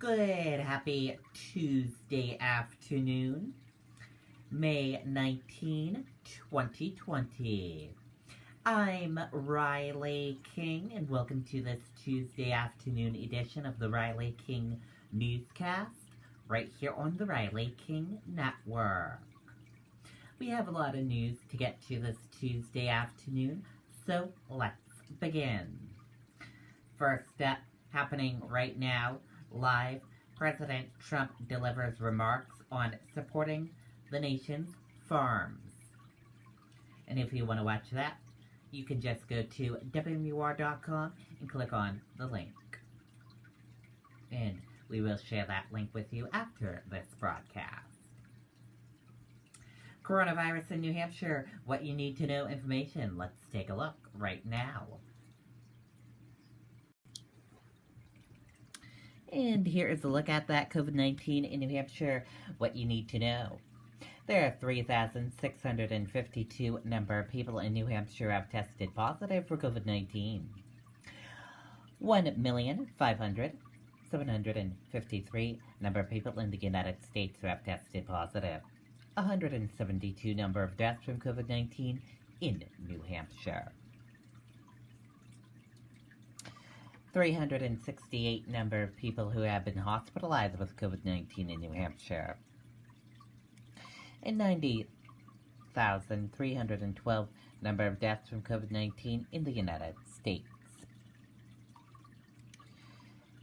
Good, happy Tuesday afternoon, May 19, 2020. I'm Riley King, and welcome to this Tuesday afternoon edition of the Riley King Newscast, right here on the Riley King Network. We have a lot of news to get to this Tuesday afternoon, so let's begin. First up, happening right now, live, President Trump delivers remarks on supporting the nation's farms. And if you want to watch that, you can just go to WMUR.com and click on the link. And we will share that link with you after this broadcast. Coronavirus in New Hampshire, what you need to know information. Let's take a look right now. And here is a look at that COVID-19 in New Hampshire, what you need to know. There are 3,652 number of people in New Hampshire have tested positive for COVID-19. 1,500,753 number of people in the United States who have tested positive. 172 number of deaths from COVID-19 in New Hampshire. 368 number of people who have been hospitalized with COVID-19 in New Hampshire. And 90,312 number of deaths from COVID-19 in the United States.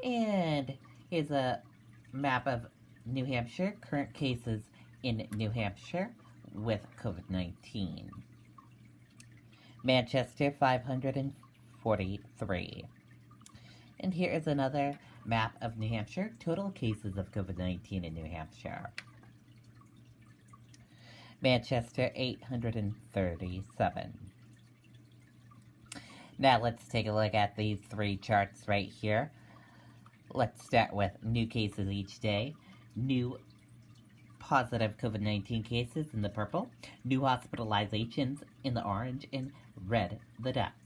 And here's a map of New Hampshire, current cases in New Hampshire with COVID-19. Manchester, 543. And here is another map of New Hampshire, total cases of COVID-19 in New Hampshire. Manchester, 837. Now let's take a look at these three charts right here. Let's start with new cases each day. New positive COVID-19 cases in the purple. New hospitalizations in the orange, and red, the deaths.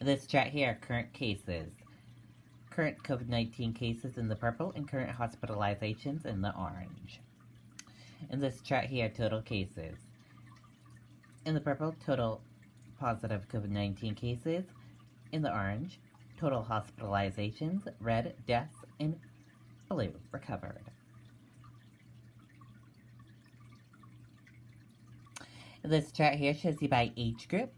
In this chart here, current cases. Current COVID-19 cases in the purple and current hospitalizations in the orange. In this chart here, total cases. In the purple, total positive COVID-19 cases. In the orange, total hospitalizations, red, deaths, and blue, recovered. This chart here shows you by age group.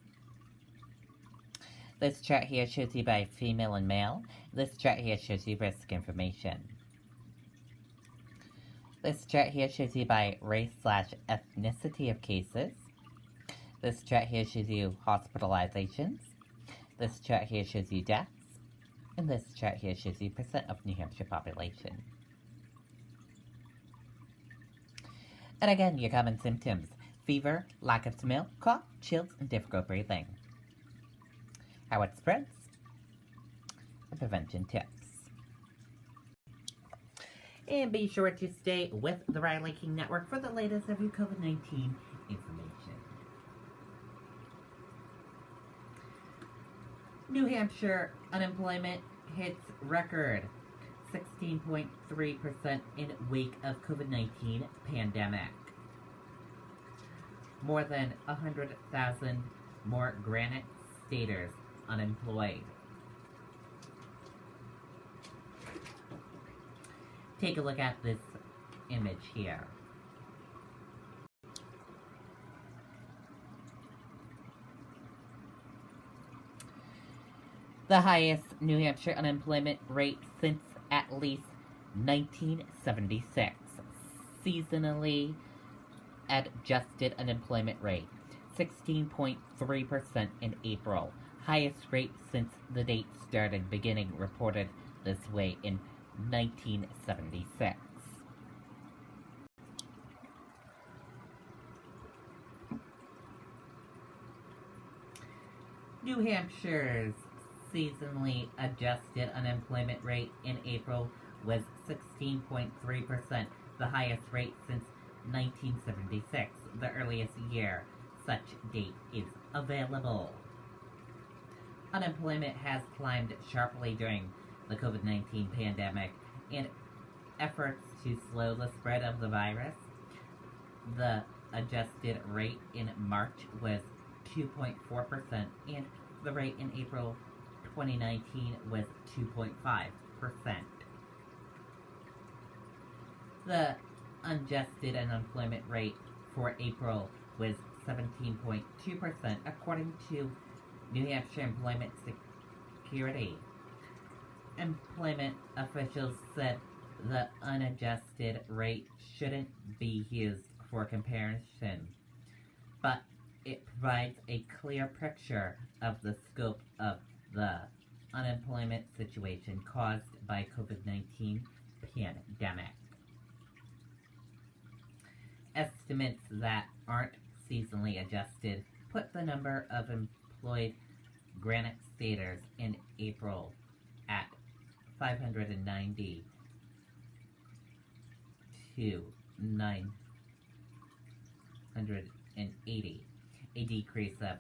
This chart here shows you by female and male. This chart here shows you risk information. This chart here shows you by race/ethnicity of cases. This chart here shows you hospitalizations. This chart here shows you deaths. And this chart here shows you percent of New Hampshire population. And again, your common symptoms: fever, lack of smell, cough, chills, and difficult breathing. How it spreads, and prevention tips. And be sure to stay with the Riley King Network for the latest of your COVID-19 information. New Hampshire unemployment hits record 16.3% in wake of COVID-19 pandemic. More than 100,000 more Granite Staters unemployed. Take a look at this image here. The highest New Hampshire unemployment rate since at least 1976. Seasonally adjusted unemployment rate, 16.3% in April. Highest rate since the date started, beginning reported this way in 1976. New Hampshire's seasonally adjusted unemployment rate in April was 16.3%, the highest rate since 1976, the earliest year such date is available. Unemployment has climbed sharply during the COVID-19 pandemic and efforts to slow the spread of the virus, the adjusted rate in March was 2.4%, and the rate in April 2019 was 2.5%. The adjusted unemployment rate for April was 17.2%, according to New Hampshire Employment Security. Employment officials said the unadjusted rate shouldn't be used for comparison, but it provides a clear picture of the scope of the unemployment situation caused by COVID-19 pandemic. Estimates that aren't seasonally adjusted put the number of employed Granite Staters in April at 590 to 980, a decrease of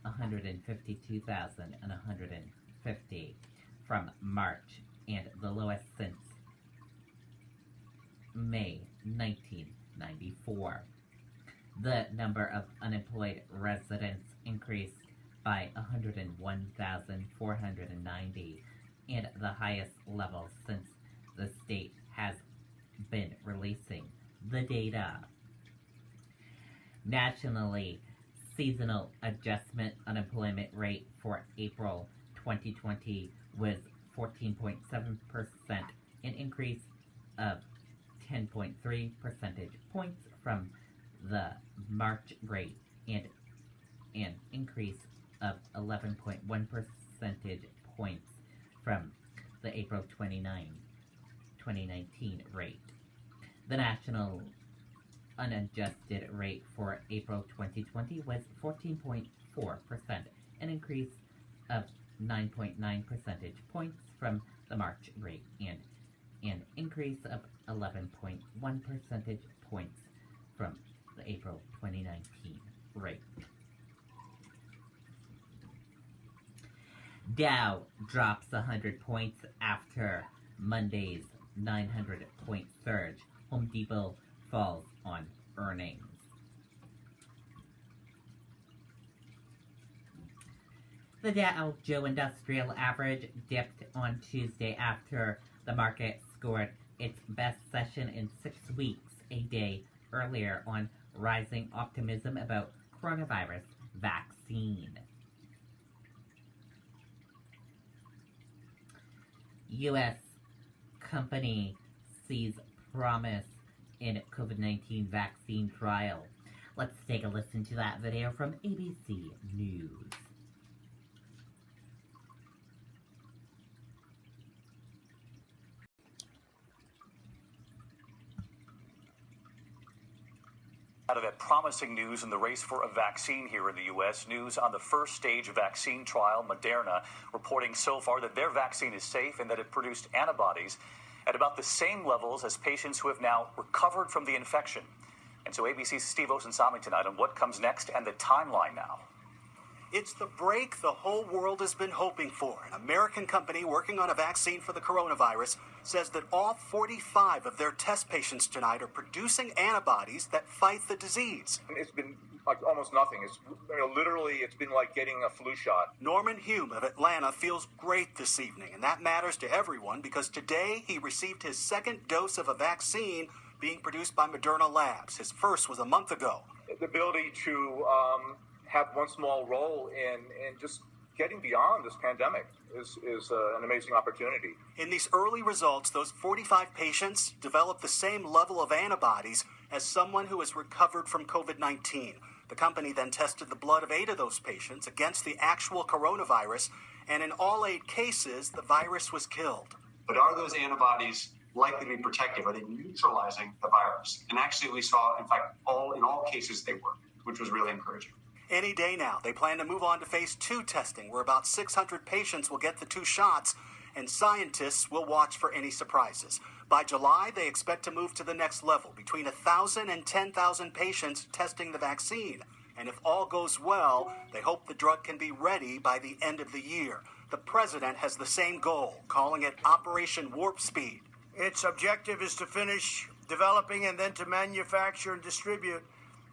152,150 from March and the lowest since May 1994. The number of unemployed residents increased by 101,490, and the highest level since the state has been releasing the data. Nationally, seasonal adjustment unemployment rate for April 2020 was 14.7%, an increase of 10.3 percentage points from the March rate and an increase of 11.1 percentage points from the April 2019 rate. The national unadjusted rate for April 2020 was 14.4%, an increase of 9.9 percentage points from the March rate and an increase of 11.1 percentage points from the April 2019 rate. Dow drops 100 points after Monday's 900-point surge. Home Depot falls on earnings. The Dow Jones Industrial Average dipped on Tuesday after the market scored its best session in 6 weeks, a day earlier, on rising optimism about coronavirus vaccine. U.S. company sees promise in COVID-19 vaccine trial. Let's take a listen to that video from ABC News. Out of that promising news in the race for a vaccine here in the U.S., news on the first stage vaccine trial, Moderna, reporting so far that their vaccine is safe and that it produced antibodies at about the same levels as patients who have now recovered from the infection. And so ABC's Steve Osunsami tonight on what comes next and the timeline now. It's the break the whole world has been hoping for. An American company working on a vaccine for the coronavirus says that all 45 of their test patients tonight are producing antibodies that fight the disease. It's been like almost nothing. It's literally, it's been like getting a flu shot. Norman Hume of Atlanta feels great this evening, and that matters to everyone because today he received his second dose of a vaccine being produced by Moderna Labs. His first was a month ago. The ability to have one small role in just getting beyond this pandemic is an amazing opportunity. In these early results, those 45 patients developed the same level of antibodies as someone who has recovered from COVID-19. The company then tested the blood of 8 of those patients against the actual coronavirus, and in all 8 cases, the virus was killed. But are those antibodies likely to be protective? Are they neutralizing the virus? And actually, we saw, in fact, in all cases, they worked, which was really encouraging. Any day now, they plan to move on to phase 2 testing, where about 600 patients will get the 2 shots, and scientists will watch for any surprises. By July, they expect to move to the next level, between 1,000 and 10,000 patients testing the vaccine. And if all goes well, they hope the drug can be ready by the end of the year. The president has the same goal, calling it Operation Warp Speed. Its objective is to finish developing and then to manufacture and distribute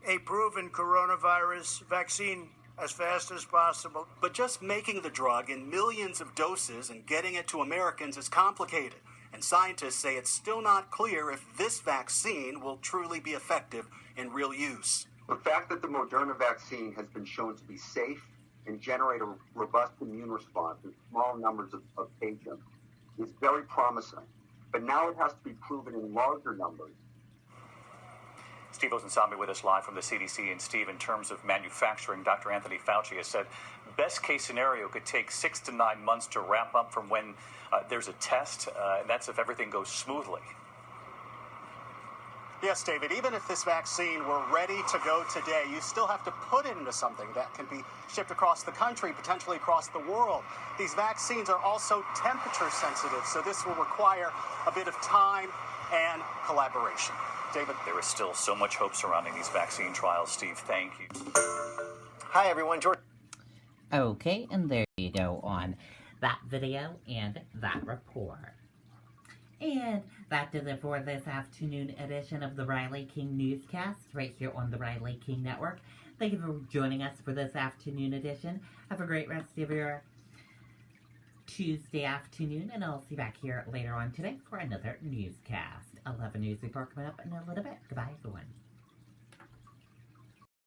a proven coronavirus vaccine as fast as possible. But just making the drug in millions of doses and getting it to Americans is complicated. And scientists say it's still not clear if this vaccine will truly be effective in real use. The fact that the Moderna vaccine has been shown to be safe and generate a robust immune response in small numbers of patients is very promising. But now it has to be proven in larger numbers. Steve Osunsami with us live from the CDC. And Steve, in terms of manufacturing, Dr. Anthony Fauci has said best case scenario could take 6 to 9 months to ramp up from when there's a test. And that's if everything goes smoothly. Yes, David, even if this vaccine were ready to go today, you still have to put it into something that can be shipped across the country, potentially across the world. These vaccines are also temperature sensitive, so this will require a bit of time and collaboration. David? There is still so much hope surrounding these vaccine trials. Steve, thank you. Hi, everyone. George. Okay, and there you go on that video and that report. And that does it for this afternoon edition of the Riley King Newscast right here on the Riley King Network. Thank you for joining us for this afternoon edition. Have a great rest of your Tuesday afternoon, and I'll see you back here later on today for another newscast. I'll have a news report coming up in a little bit. Goodbye, everyone.